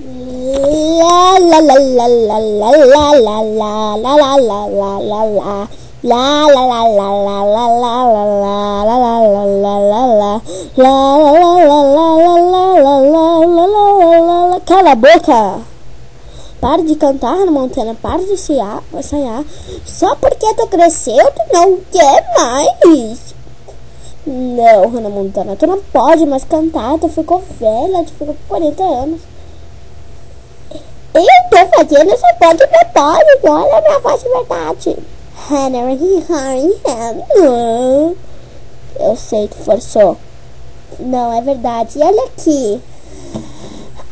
La la la la la la la la la la la la la la la. La la la la la la la la la la la la la la la. La la la la la la la la la la la. Cala a boca! Para de cantar, Hannah Montana. Para de ensaiar. Só porque tu cresceu, tu não quer mais. Não, Hannah Montana, tu não pode mais cantar. Tu ficou velha, tu ficou com 40 anos. Eu tô fazendo essa voz de propósito. Olha a minha voz de verdade. Hannah, eu sei, tu forçou. Não, é verdade. E olha aqui.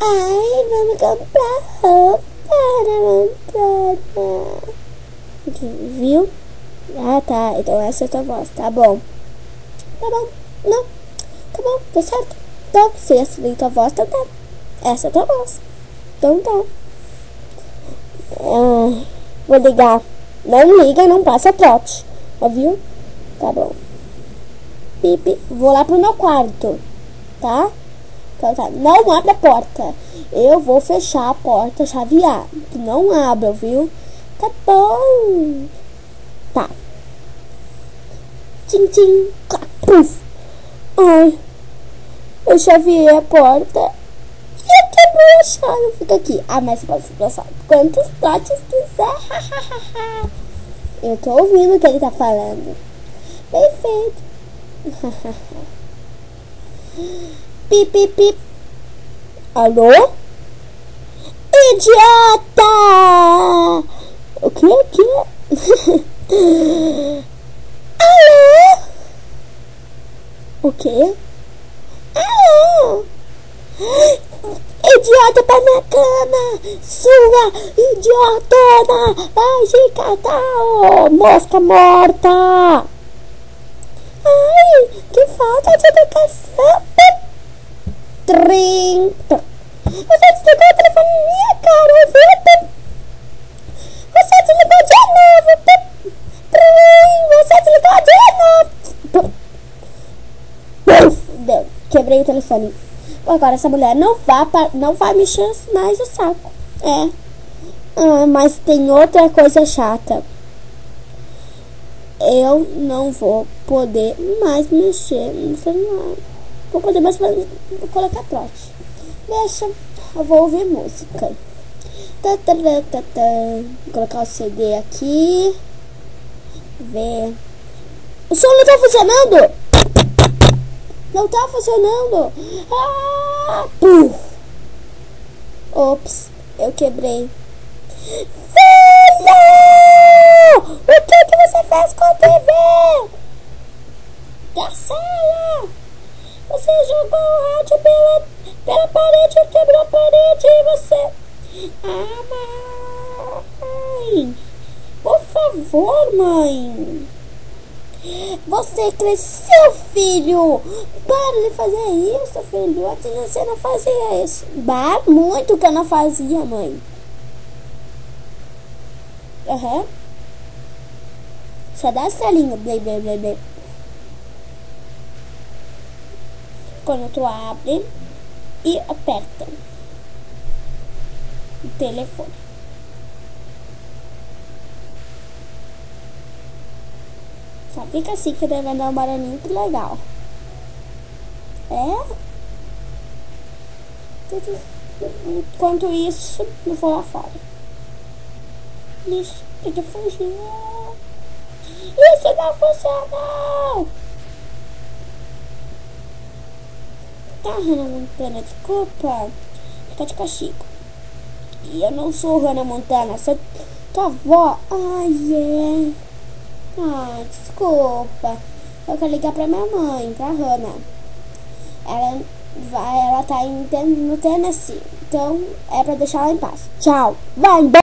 Ai, vamos comprar roupa, Hannah Montana. Viu? Ah, tá. Então essa é a tua voz. Tá bom. Tá bom. Não. Tá bom. Tá certo. Então, se essa é a tua voz, então tá. Essa é a tua voz. Então tá. Vou ligar. Não liga, não passa trote. Ouviu? Tá bom. Pipi. Vou lá pro meu quarto. Tá? Então tá. Não abre a porta. Eu vou fechar a porta, chavear. Tu não abre, viu? Tá bom. Tá. Tchim, tchim. Puf. Ai. Eu chaveei a porta. E quebrou a chave. Fica aqui. Ah, mas você pode passar quantos trotes quiser. Eu tô ouvindo o que ele tá falando. Perfeito. Pip, pip, pip. Alô? Idiota! O que? Alô? O que? Alô? Idiota pra minha cama! Sua idiotona! Vai se catar, ô mosca morta! Ai, que falta de educação! 30! Você desligou o telefone na minha cara, ouviu? Você desligou de novo! Você desligou de novo! Deu, quebrei o telefone. Agora essa mulher não vai me encher mais o saco. Mas tem outra coisa chata. Eu não vou poder mais mexer no celular. Vou poder mais colocar trote. Deixa, eu vou ouvir música. Vou colocar o CD aqui. Ver. O som não tá funcionando! Não tá funcionando! Ah! Ops, eu quebrei. Filho! O que você fez com a TV? Garcela! Você jogou o rádio pela parede e quebrou a parede e você... Ah, mãe! Por favor, mãe! Você cresceu, filho! Para de fazer isso, filho! Antes você não fazia isso. Bah, muito que eu não fazia, mãe. Só dá estrelinha. Blei, blei, blei, blei. Quando tu abre e aperta o telefone. Só fica assim que daí vai dar um barulhinho muito legal. Enquanto isso, eu vou lá fora. Isso, tem que fugir. Isso não funcionou! Tá, Hannah Montana, desculpa. Fica de castigo. E eu não sou Hannah Montana, sou tua avó. Ai, desculpa. Eu quero ligar pra minha mãe, pra Hannah. Ela tá no Tennessee. Então é pra deixar ela em paz. Tchau. Vai embora.